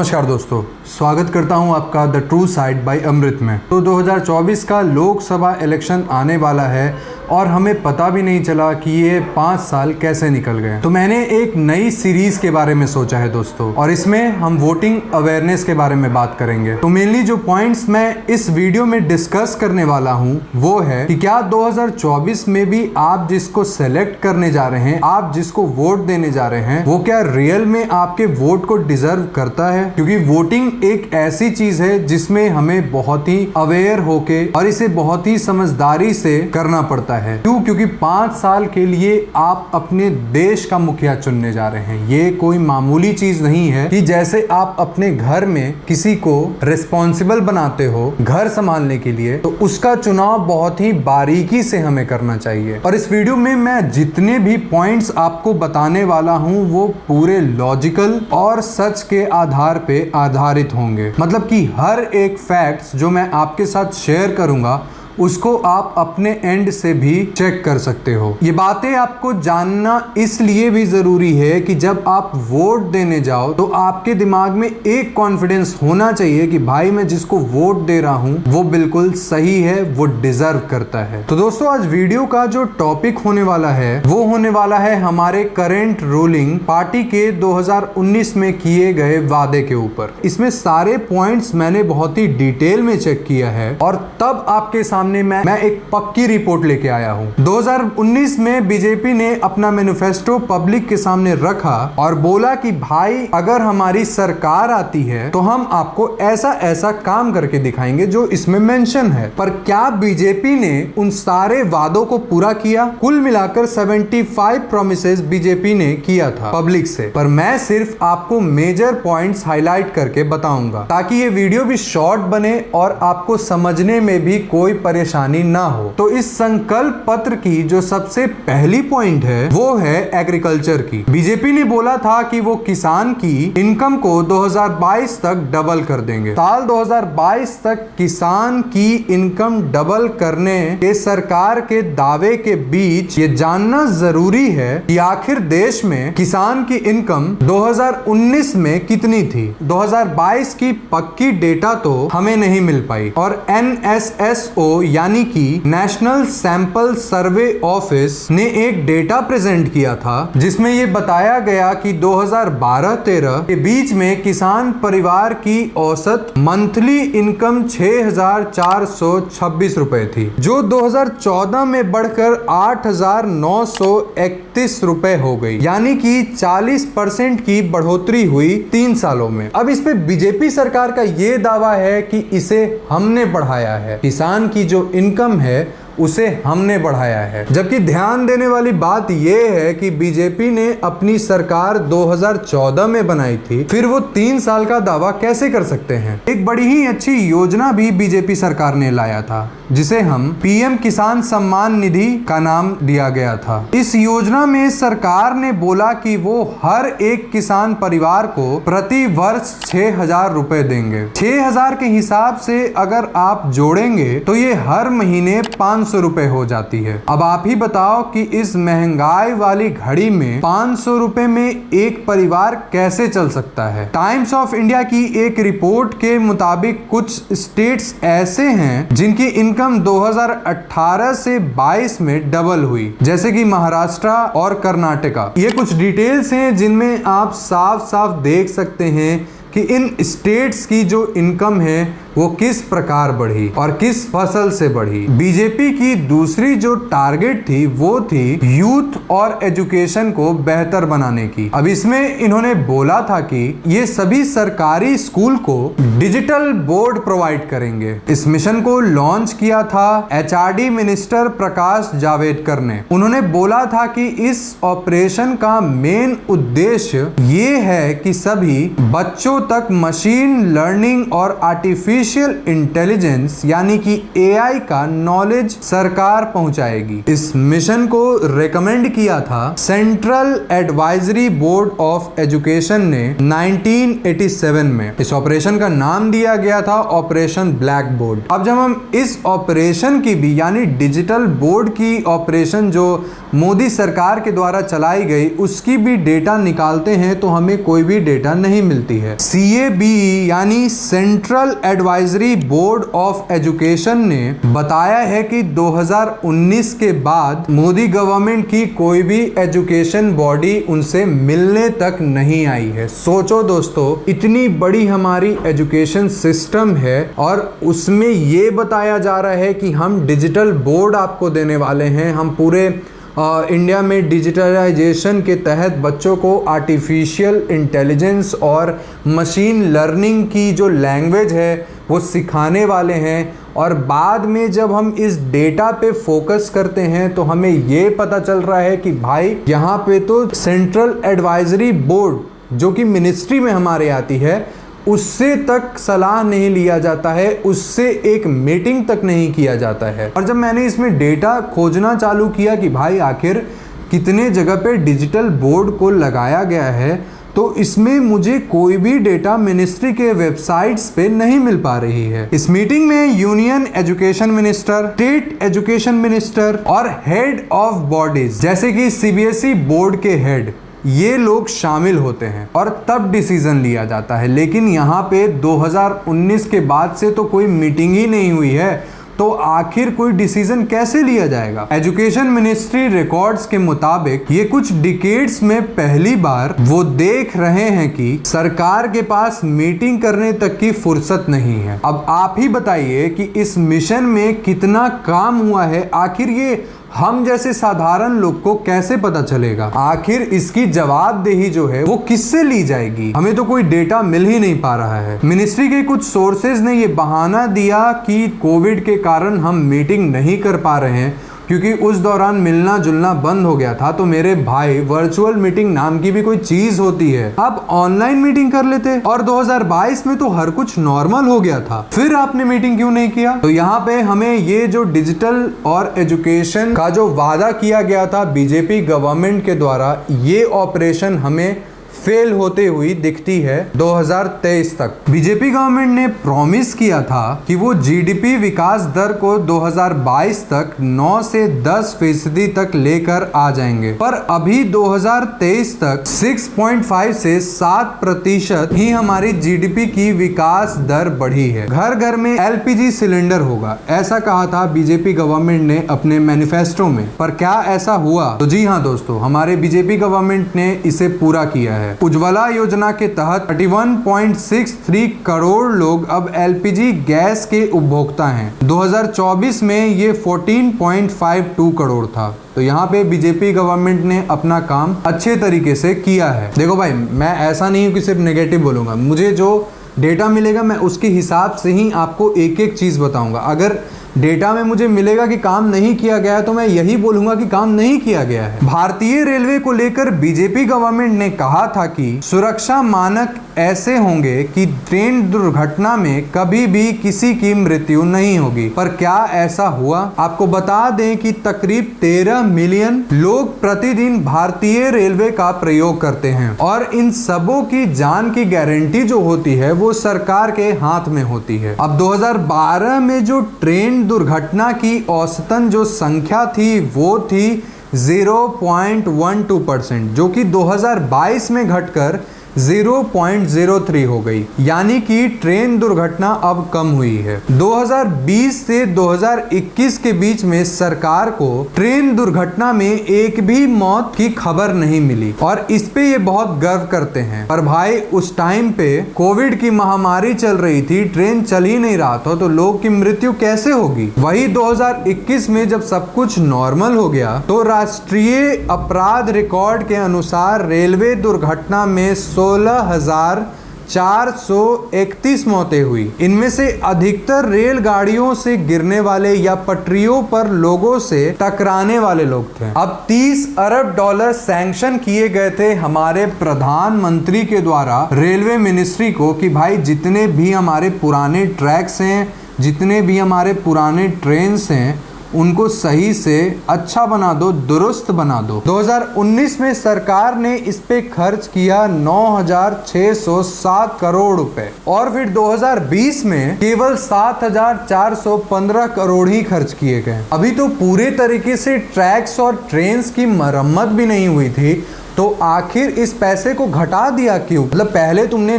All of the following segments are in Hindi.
नमस्कार दोस्तों, स्वागत करता हूं आपका द ट्रू साइड बाय अमृत में। तो 2024 का लोकसभा इलेक्शन आने वाला है और हमें पता भी नहीं चला कि ये 5 साल कैसे निकल गए। तो मैंने एक नई सीरीज के बारे में सोचा है दोस्तों, और इसमें हम वोटिंग अवेयरनेस के बारे में बात करेंगे। तो मेनली जो पॉइंट्स मैं इस वीडियो में डिस्कस करने वाला हूँ वो है कि क्या 2024 में भी आप जिसको सेलेक्ट करने जा रहे हैं, आप जिसको वोट देने जा रहे हैं, वो क्या रियल में आपके वोट को डिजर्व करता है। क्योंकि वोटिंग एक ऐसी चीज है जिसमें हमें बहुत ही अवेयर होके और इसे बहुत ही समझदारी से करना पड़ता है। क्यों? क्योंकि 5 साल के लिए आप अपने देश का मुखिया चुनने जा रहे हैं। ये कोई मामूली चीज नहीं है कि जैसे आप अपने घर में किसी को रिस्पॉन्सिबल बनाते हो घर संभालने के लिए, तो उसका चुनाव बहुत ही बारीकी से हमें करना चाहिए। और इस वीडियो में मैं जितने भी पॉइंट्स आपको बताने वाला हूं वो पूरे लॉजिकल और सच के आधार पे आधारित होंगे। मतलब कि हर एक फैक्ट्स जो मैं आपके साथ शेयर करूंगा उसको आप अपने एंड से भी चेक कर सकते हो। ये बातें आपको जानना इसलिए भी जरूरी है कि जब आप वोट देने जाओ तो आपके दिमाग में एक कॉन्फिडेंस होना चाहिए कि भाई मैं जिसको वोट दे रहा हूं वो बिल्कुल सही है, वो डिजर्व करता है। तो दोस्तों, आज वीडियो का जो टॉपिक होने वाला है वो होने वाला है हमारे करंट रूलिंग पार्टी के 2019 में किए गए वादे के ऊपर। इसमें सारे पॉइंट्स मैंने बहुत ही डिटेल में चेक किया है और तब आपके सामने मैं एक पक्की रिपोर्ट लेके आया हूं। 2019 में बीजेपी ने अपना मैनिफेस्टो पब्लिक के सामने रखा और बोला कि भाई अगर हमारी सरकार आती है तो हम आपको ऐसा ऐसा काम करके दिखाएंगे जो इसमें मेंशन है। पर क्या बीजेपी ने उन सारे वादों को पूरा किया? कुल मिलाकर 75 प्रोमिसेस बीजेपी ने किया था पब्लिक से। पर मैं सिर्फ आपको मेजर पॉइंट्स हाईलाइट करके बताऊंगा ताकि ये वीडियो भी शॉर्ट बने और आपको समझने में भी कोई परेशानी ना हो। तो इस संकल्प पत्र की जो सबसे पहली पॉइंट है वो है एग्रीकल्चर की। बीजेपी ने बोला था कि वो किसान की इनकम को 2022 तक डबल कर देंगे। साल 2022 तक किसान की इनकम डबल करने के सरकार के दावे के बीच ये जानना जरूरी है कि आखिर देश में किसान की इनकम 2019 में कितनी थी। 2022 की पक्की डेटा तो हमें नहीं मिल पाई और NSSO यानी कि नेशनल सैंपल सर्वे ऑफिस ने एक डेटा प्रेजेंट किया था जिसमें ये बताया गया कि 2012-13 के बीच में किसान परिवार की औसत मंथली इनकम 6,426 रुपए थी, जो 2014 में बढ़कर 8,931 रुपए हो गई। यानी कि 40% की बढ़ोतरी हुई 3 सालों में। अब इस पे बीजेपी सरकार का ये दावा है कि इसे हमने बढ़ाया है, किसान की जो इनकम है उसे हमने बढ़ाया है। जबकि ध्यान देने वाली बात यह है कि बीजेपी ने अपनी सरकार 2014 में बनाई थी, फिर वो 3 साल का दावा कैसे कर सकते हैं। एक बड़ी ही अच्छी योजना भी बीजेपी सरकार ने लाया था जिसे हम PM किसान सम्मान निधि का नाम दिया गया था। इस योजना में सरकार ने बोला कि वो हर एक किसान परिवार को प्रति वर्ष 6,000 रुपए देंगे। 6,000 के हिसाब से अगर आप जोड़ेंगे तो ये हर महीने 500 रुपए हो जाती है। अब आप ही बताओ कि इस महंगाई वाली घड़ी में 500 रुपए में एक परिवार कैसे चल सकता है। टाइम्स ऑफ इंडिया की एक रिपोर्ट के मुताबिक कुछ स्टेट्स ऐसे हैं जिनकी इनकम 2018 से 22 में डबल हुई, जैसे कि महाराष्ट्र और कर्नाटका। ये कुछ डिटेल्स हैं जिनमें आप साफ साफ देख सकते हैं कि इन स्टेट्स की जो इनकम है वो किस प्रकार बढ़ी और किस फसल से बढ़ी। बीजेपी की दूसरी जो टारगेट थी वो थी यूथ और एजुकेशन को बेहतर बनाने की। अब इसमें इन्होंने बोला था कि ये सभी सरकारी स्कूल को डिजिटल बोर्ड प्रोवाइड करेंगे। इस मिशन को लॉन्च किया था HRD मिनिस्टर प्रकाश जावड़ेकर ने। उन्होंने बोला था कि इस ऑपरेशन का मेन उद्देश्य ये है कि सभी बच्चों तक मशीन लर्निंग और आर्टिफिशियल आर्टिफिशियल इंटेलिजेंस यानी कि AI का नॉलेज सरकार पहुंचाएगी। इस मिशन को रेकमेंड किया था central advisory board of education ने 1987 में। इस ऑपरेशन का नाम दिया गया था ऑपरेशन ब्लैक बोर्ड। अब जब हम इस ऑपरेशन की भी यानी डिजिटल बोर्ड की ऑपरेशन जो मोदी सरकार के द्वारा चलाई गई उसकी भी डेटा निकालते हैं तो हमें कोई भी डेटा नहीं मिलती है। CABE यानी central advisory board of education ने बताया है कि 2019 के बाद मोदी गवर्नमेंट की कोई भी एजुकेशन बॉडी उनसे मिलने तक नहीं आई है। सोचो दोस्तों, इतनी बड़ी हमारी एजुकेशन सिस्टम है और उसमें ये बताया जा रहा है कि हम डिजिटल बोर्ड आपको देने वाले हैं। हम पूरे इंडिया में डिजिटलाइजेशन के तहत बच्चों को आर्टिफिशियल इंटेलिजेंस और मशीन लर्निंग की जो लैंग्वेज है वो सिखाने वाले हैं। और बाद में जब हम इस डेटा पे फोकस करते हैं तो हमें ये पता चल रहा है कि भाई यहाँ पे तो सेंट्रल एडवाइजरी बोर्ड जो कि मिनिस्ट्री में हमारे आती है उससे तक सलाह नहीं लिया जाता है, उससे एक मीटिंग तक नहीं किया जाता है। और जब मैंने इसमें डेटा खोजना चालू किया कि भाई आखिर कितने जगह पे डिजिटल बोर्ड को लगाया गया है तो इसमें मुझे कोई भी डेटा मिनिस्ट्री के वेबसाइट्स पे नहीं मिल पा रही है। इस मीटिंग में union education minister, state education minister और हेड ऑफ बॉडीज जैसे कि CBSE बोर्ड के हेड ये लोग शामिल होते हैं और तब डिसीजन लिया जाता है। लेकिन यहाँ पे 2019 के बाद से तो कोई मीटिंग ही नहीं हुई है तो आखिर कोई डिसीजन कैसे लिया जाएगा। एजुकेशन मिनिस्ट्री रिकॉर्ड्स के मुताबिक ये कुछ डिकेड्स में पहली बार वो देख रहे हैं कि सरकार के पास मीटिंग करने तक की फुर्सत नहीं है। अब आप ही बताइए कि इस मिशन में कितना काम हुआ है, आखिर ये हम जैसे साधारण लोग को कैसे पता चलेगा। आखिर इसकी जवाबदेही जो है वो किससे ली जाएगी। हमें तो कोई डेटा मिल ही नहीं पा रहा है। मिनिस्ट्री के कुछ सोर्सेज ने ये बहाना दिया कि कोविड के कारण हम मीटिंग नहीं कर पा रहे हैं क्योंकि उस दौरान मिलना जुलना बंद हो गया था। तो मेरे भाई वर्चुअल मीटिंग नाम की भी कोई चीज होती है, आप ऑनलाइन मीटिंग कर लेते और 2022 में तो हर कुछ नॉर्मल हो गया था, फिर आपने मीटिंग क्यों नहीं किया। तो यहाँ पे हमें ये जो डिजिटल और एजुकेशन का जो वादा किया गया था बीजेपी गवर्नमेंट के द्वारा, ये ऑपरेशन हमें फेल होते हुई दिखती है। 2023 तक बीजेपी गवर्नमेंट ने प्रॉमिस किया था कि वो GDP विकास दर को 2022 तक 9 से 10% तक लेकर आ जाएंगे, पर अभी 2023 तक 6.5 से 7% ही हमारी GDP की विकास दर बढ़ी है। घर घर में LPG सिलेंडर होगा, ऐसा कहा था बीजेपी गवर्नमेंट ने अपने मैनिफेस्टो में, पर क्या ऐसा हुआ? तो जी हाँ दोस्तों, हमारे बीजेपी गवर्नमेंट ने इसे पूरा किया है। उज्ज्वला योजना के तहत 31.63 करोड़ लोग अब LPG गैस के उपभोक्ता हैं। 2024 में ये 14.52 करोड़ था। तो यहाँ पे बीजेपी गवर्नमेंट ने अपना काम अच्छे तरीके से किया है। देखो भाई, मैं ऐसा नहीं हूँ कि सिर्फ नेगेटिव बोलूँगा, मुझे जो डेटा मिलेगा मैं उसके हिसाब से ही आपको एक एक चीज़ बताऊँगा। अगर डेटा में मुझे मिलेगा कि काम नहीं किया गया है तो मैं यही बोलूंगा कि काम नहीं किया गया है। भारतीय रेलवे को लेकर बीजेपी गवर्नमेंट ने कहा था कि सुरक्षा मानक ऐसे होंगे कि ट्रेन दुर्घटना में कभी भी किसी की मृत्यु नहीं होगी, पर क्या ऐसा हुआ? आपको बता दें कि तकरीब 13 मिलियन लोग प्रतिदिन भारतीय रेलवे का प्रयोग करते हैं और इन सबों की जान की गारंटी जो होती है वो सरकार के हाथ में होती है। अब 2012 में जो ट्रेन दुर्घटना की औसतन जो संख्या थी वो थी 0.12%, जो कि 2022 में घटकर 0.03 हो गई, यानी कि ट्रेन दुर्घटना अब कम हुई है। 2020 से 2021 के बीच में सरकार को ट्रेन दुर्घटना में एक भी मौत की खबर नहीं मिली और इस पे ये बहुत गर्व करते हैं। पर भाई उस टाइम पे कोविड की महामारी चल रही थी, ट्रेन चल ही नहीं रहा था, तो लोग की मृत्यु कैसे होगी। वही 2021 में जब सब कुछ नॉर्मल हो गया तो राष्ट्रीय अपराध रिकॉर्ड के अनुसार रेलवे दुर्घटना में 16,4 431 मौतें हुई। इनमें से अधिकतर रेलगाड़ियों से गिरने वाले या पटरियों पर लोगों से टकराने वाले लोग थे। अब 30 अरब डॉलर सैंक्शन किए गए थे हमारे प्रधानमंत्री के द्वारा रेलवे मिनिस्ट्री को कि भाई जितने भी हमारे पुराने ट्रैक्स हैं, जितने भी हमारे पुराने ट्रेन्स हैं, उनको सही से अच्छा बना दो, दुरुस्त बना दो। 2019 में सरकार ने इस पे खर्च किया 9,607 करोड़ रुपए और फिर 2020 में केवल 7,415 करोड़ ही खर्च किए गए। अभी तो पूरे तरीके से ट्रैक्स और ट्रेन्स की मरम्मत भी नहीं हुई थी, तो आखिर इस पैसे को घटा दिया क्यों? मतलब पहले तुमने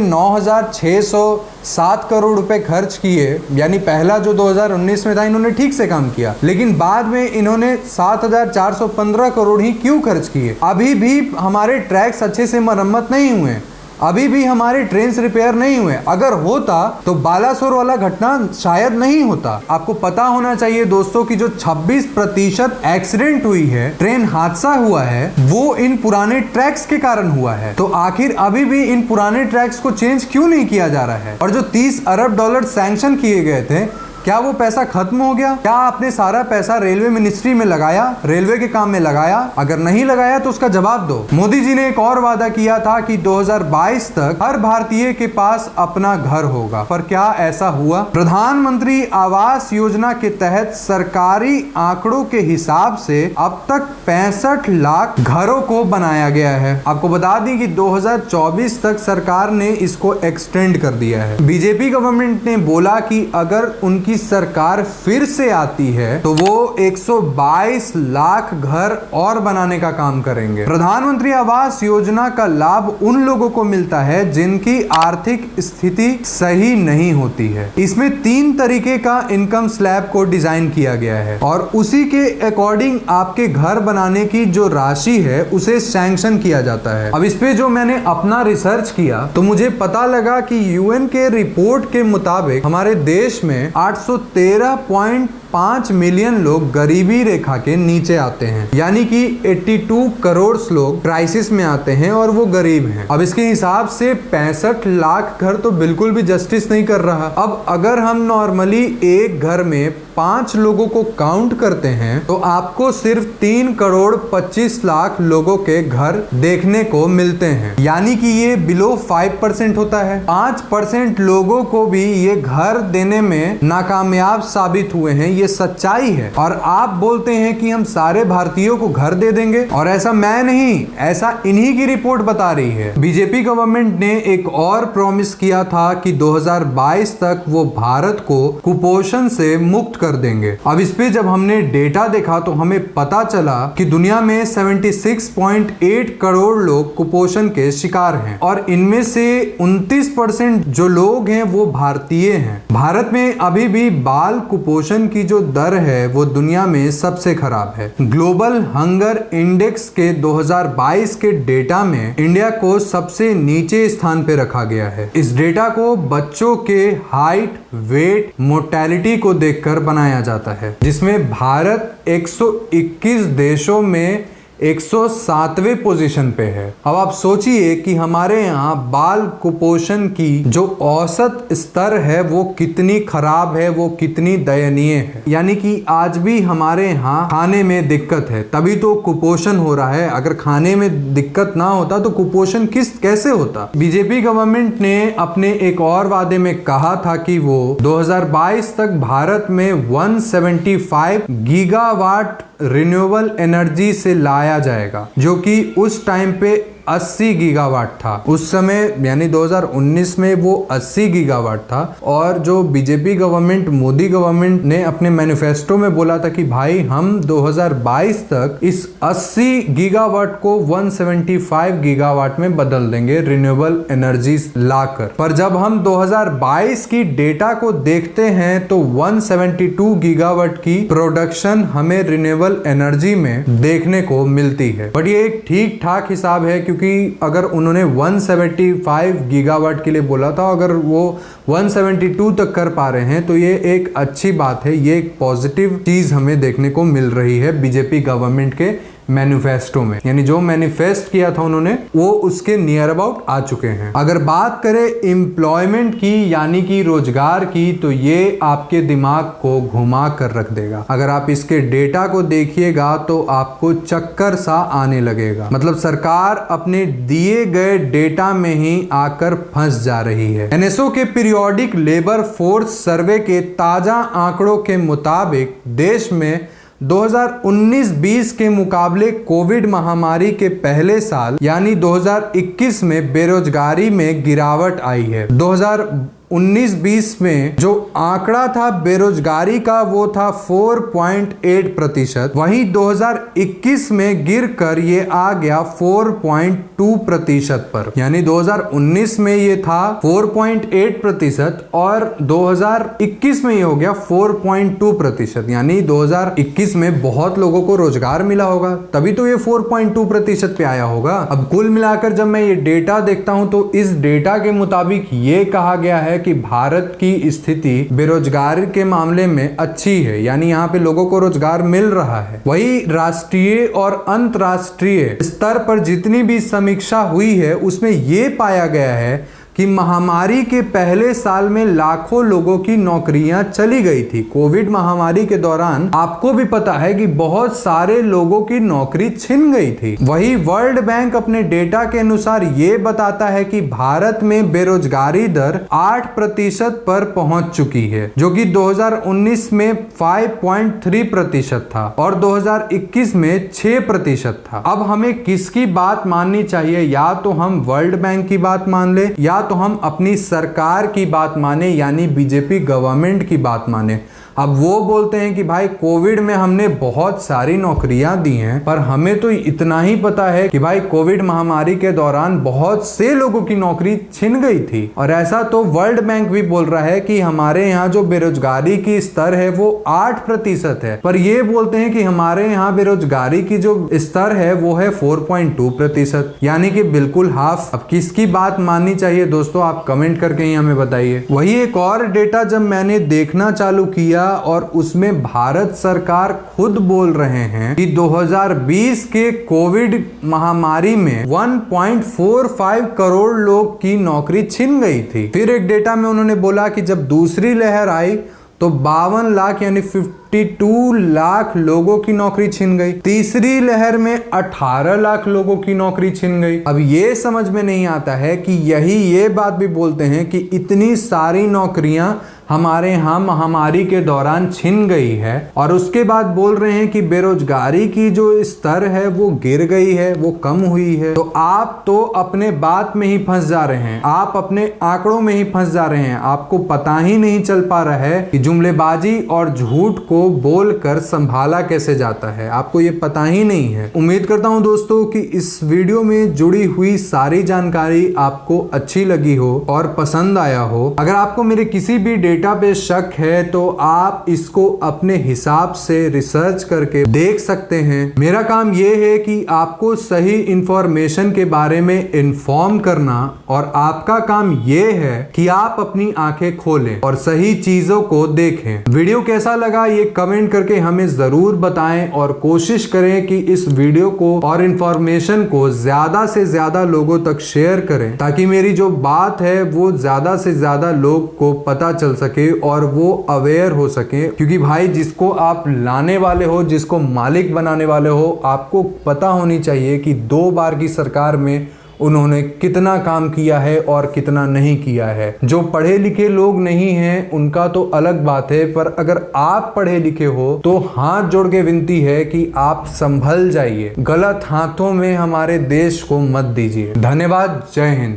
9,607 करोड़ रुपए खर्च किए, यानी पहला जो 2019 में था इन्होंने ठीक से काम किया, लेकिन बाद में इन्होंने 7,415 करोड़ ही क्यों खर्च किए? अभी भी हमारे ट्रैक्स अच्छे से मरम्मत नहीं हुए, अभी भी हमारे ट्रेन्स रिपेयर नहीं हुए। अगर होता तो बालासोर वाला घटना शायद नहीं होता। आपको पता होना चाहिए दोस्तों कि जो 26% एक्सीडेंट हुई है, ट्रेन हादसा हुआ है, वो इन पुराने ट्रैक्स के कारण हुआ है। तो आखिर अभी भी इन पुराने ट्रैक्स को चेंज क्यों नहीं किया जा रहा है? और जो 30 अरब डॉलर सैंक्शन किए गए थे, क्या वो पैसा खत्म हो गया? क्या आपने सारा पैसा रेलवे मिनिस्ट्री में लगाया, रेलवे के काम में लगाया? अगर नहीं लगाया तो उसका जवाब दो। मोदी जी ने एक और वादा किया था कि 2022 तक हर भारतीय के पास अपना घर होगा, पर क्या ऐसा हुआ? प्रधानमंत्री आवास योजना के तहत सरकारी आंकड़ों के हिसाब से अब तक 65 लाख घरों को बनाया गया है। आपको बता दें कि 2024 तक सरकार ने इसको एक्सटेंड कर दिया है। बीजेपी गवर्नमेंट ने बोला कि अगर उनकी सरकार फिर से आती है तो वो 122 लाख घर और बनाने का काम करेंगे। प्रधानमंत्री आवास योजना का लाभ उन लोगों को मिलता है जिनकी आर्थिक स्थिति सही नहीं होती है। इसमें 3 तरीके का इनकम स्लैब को डिजाइन किया गया है और उसी के अकॉर्डिंग आपके घर बनाने की जो राशि है उसे सैंक्शन किया जाता है। अब इस पे जो मैंने अपना रिसर्च किया तो मुझे पता लगा कि यूएन के रिपोर्ट के मुताबिक हमारे देश में 813.5 मिलियन लोग गरीबी रेखा के नीचे आते हैं, यानी कि 82 करोड़ लोग क्राइसिस में आते हैं और वो गरीब हैं। अब इसके हिसाब से 65 लाख घर तो बिल्कुल भी जस्टिस नहीं कर रहा। अब अगर हम नॉर्मली एक घर में 5 लोगों को काउंट करते हैं तो आपको सिर्फ 3 करोड़ 25 लाख लोगों के घर देखने को मिलते हैं, यानी कि ये बिलो 5% होता है। 5% लोगों को भी ये घर देने में नाकामयाब साबित हुए हैं, ये सच्चाई है। और आप बोलते हैं कि हम सारे भारतीयों को घर दे देंगे, और ऐसा मैं नहीं, ऐसा इन्हीं की रिपोर्ट बता रही है। बीजेपी गवर्नमेंट ने एक और प्रॉमिस किया था कि 2022 तक वो भारत को कुपोषण से मुक्त कर देंगे। अब इस पे जब हमने डेटा देखा तो हमें पता चला कि दुनिया में 76.8 करोड़ लोग कुपोषण के शिकार हैं और इनमें से 29% जो लोग हैं वो भारतीय हैं। भारत में अभी भी बाल कुपोषण की जो दर है वो दुनिया में सबसे खराब है। ग्लोबल हंगर इंडेक्स के 2022 के डेटा में इंडिया को सबसे नीचे स्थान पे रखा गया है। इस डेटा को बच्चों के हाइट, वेट, मोर्टेलिटी को देखकर बनाया जाता है, जिसमें भारत 121 देशों में 107वें पोजीशन पे है। अब आप सोचिए कि हमारे यहाँ बाल कुपोषण की जो औसत स्तर है वो कितनी खराब है, वो कितनी दयनीय है। यानी कि आज भी हमारे यहाँ खाने में दिक्कत है, तभी तो कुपोषण हो रहा है। अगर खाने में दिक्कत ना होता तो कुपोषण कैसे होता? बीजेपी गवर्नमेंट ने अपने एक और वादे में कहा था कि वो 2022 तक भारत में 175 गीगावाट रिन्यूएबल एनर्जी से लाया जाएगा, जो कि उस टाइम पे 80 गीगावाट था। उस समय यानी 2019 में वो 80 गीगावाट था। और जो बीजेपी गवर्नमेंट, मोदी गवर्नमेंट ने अपने मैनिफेस्टो में बोला था कि भाई हम 2022 तक इस 80 गीगावाट को 175 गीगावाट में बदल देंगे रिन्यूएबल एनर्जी लाकर। पर जब हम 2022 की डेटा को देखते हैं तो 172 गीगावाट की प्रोडक्शन हमें रिन्यूएबल एनर्जी में देखने को मिलती है। बट ये एक ठीक ठाक हिसाब है, क्योंकि अगर उन्होंने 175 गीगावाट के लिए बोला था, अगर वो 172 तक कर पा रहे हैं तो ये एक अच्छी बात है, ये एक पॉजिटिव चीज हमें देखने को मिल रही है बीजेपी गवर्नमेंट के मैनिफेस्टो में, यानी जो मैनिफेस्ट किया था उन्होंने वो उसके नियर अबाउट आ चुके हैं। अगर बात करें एम्प्लॉयमेंट की यानी कि रोजगार की, तो ये आपके दिमाग को घुमा कर रख देगा। अगर आप इसके डेटा को देखिएगा तो आपको चक्कर सा आने लगेगा। मतलब सरकार अपने दिए गए डेटा में ही आकर फंस जा रही है। एनएसओ के पीरियोडिक लेबर फोर्स सर्वे के ताजा आंकड़ों के मुताबिक देश में 2019-20 के मुकाबले कोविड महामारी के पहले साल यानी 2021 में बेरोजगारी में गिरावट आई है। 2019-20 में जो आंकड़ा था बेरोजगारी का वो था 4.8%, वहीं 2021 में गिरकर ये आ गया 4.2% पर। यानी 2019 में ये था 4.8% और 2021 में ये हो गया 4.2%। यानी 2021 में बहुत लोगों को रोजगार मिला होगा, तभी तो ये 4.2% पे आया होगा। अब कुल मिलाकर जब मैं ये डेटा देखता हूं तो इस डेटा के मुताबिक ये कहा गया है कि भारत की स्थिति बेरोजगारी के मामले में अच्छी है, यानी यहाँ पे लोगों को रोजगार मिल रहा है। वही राष्ट्रीय और अंतर्राष्ट्रीय स्तर पर जितनी भी समीक्षा हुई है उसमें ये पाया गया है कि महामारी के पहले साल में लाखों लोगों की नौकरियां चली गई थी। कोविड महामारी के दौरान आपको भी पता है कि बहुत सारे लोगों की नौकरी छिन गई थी। वही वर्ल्ड बैंक अपने डेटा के अनुसार ये बताता है कि भारत में बेरोजगारी दर 8% पर पहुंच चुकी है, जो कि 2019 में 5.3% था और 2021 में 6% था। अब हमें किसकी बात माननी चाहिए? या तो हम वर्ल्ड बैंक की बात मान ले या तो हम अपनी सरकार की बात माने, यानी बीजेपी गवर्नमेंट की बात माने। अब वो बोलते हैं कि भाई कोविड में हमने बहुत सारी नौकरियां दी हैं, पर हमें तो इतना ही पता है कि भाई कोविड महामारी के दौरान बहुत से लोगों की नौकरी छिन गई थी। और ऐसा तो वर्ल्ड बैंक भी बोल रहा है कि हमारे यहाँ जो बेरोजगारी की स्तर है वो 8% है, पर ये बोलते हैं कि हमारे यहाँ बेरोजगारी की जो स्तर है वो है 4.2%, यानी कि बिल्कुल हाफ। अब किसकी बात माननी चाहिए दोस्तों, आप कमेंट करके ही हमें बताइए। वही एक और डेटा जब मैंने देखना चालू किया और उसमें भारत सरकार खुद बोल रहे हैं कि 2020 के कोविड महामारी में 1.45 करोड़ लोग की नौकरी छिन गई थी। फिर एक डेटा में उन्होंने बोला कि जब दूसरी लहर आई तो 52 लाख यानी 52 लाख लोगों की नौकरी छिन गई। तीसरी लहर में 18 लाख लोगों की नौकरी छिन गई। अब ये समझ में नहीं आता है कि ये बात भी बोलते हैं कि इतनी सारी नौकरियां हमारे यहाँ महामारी के दौरान छिन गई है और उसके बाद बोल रहे हैं कि बेरोजगारी की जो स्तर है वो गिर गई है, वो कम हुई है। तो आप तो अपने बात में ही फंस जा रहे हैं, आप अपने आंकड़ों में ही फंस जा रहे हैं। आपको पता ही नहीं चल पा रहा है कि जुमलेबाजी और झूठ को बोलकर संभाला कैसे जाता है, आपको ये पता ही नहीं है। उम्मीद करता हूं दोस्तों कि इस वीडियो में जुड़ी हुई सारी जानकारी आपको अच्छी लगी हो और पसंद आया हो। अगर आपको मेरे किसी भी डेटा पे शक है तो आप इसको अपने हिसाब से रिसर्च करके देख सकते हैं। मेरा काम ये है कि आपको सही इंफॉर्मेशन के बारे में इन्फॉर्म करना और आपका काम ये है कि आप अपनी आंखें खोलें और सही चीजों को देखें। वीडियो कैसा लगा ये कमेंट करके हमें जरूर बताएं और कोशिश करें कि इस वीडियो को और इंफॉर्मेशन को ज्यादा से ज्यादा लोगों तक शेयर करें, ताकि मेरी जो बात है वो ज्यादा से ज्यादा लोग को पता चल सके और वो अवेयर हो सके। क्योंकि भाई जिसको आप लाने वाले हो, जिसको मालिक बनाने वाले हो, आपको पता होनी चाहिए कि 2 बार की सरकार में उन्होंने कितना काम किया है और कितना नहीं किया है। जो पढ़े लिखे लोग नहीं हैं उनका तो अलग बात है, पर अगर आप पढ़े लिखे हो तो हाथ जोड़ के विनती है कि आप संभल जाइए, गलत हाथों में हमारे देश को मत दीजिए। धन्यवाद, जय हिंद।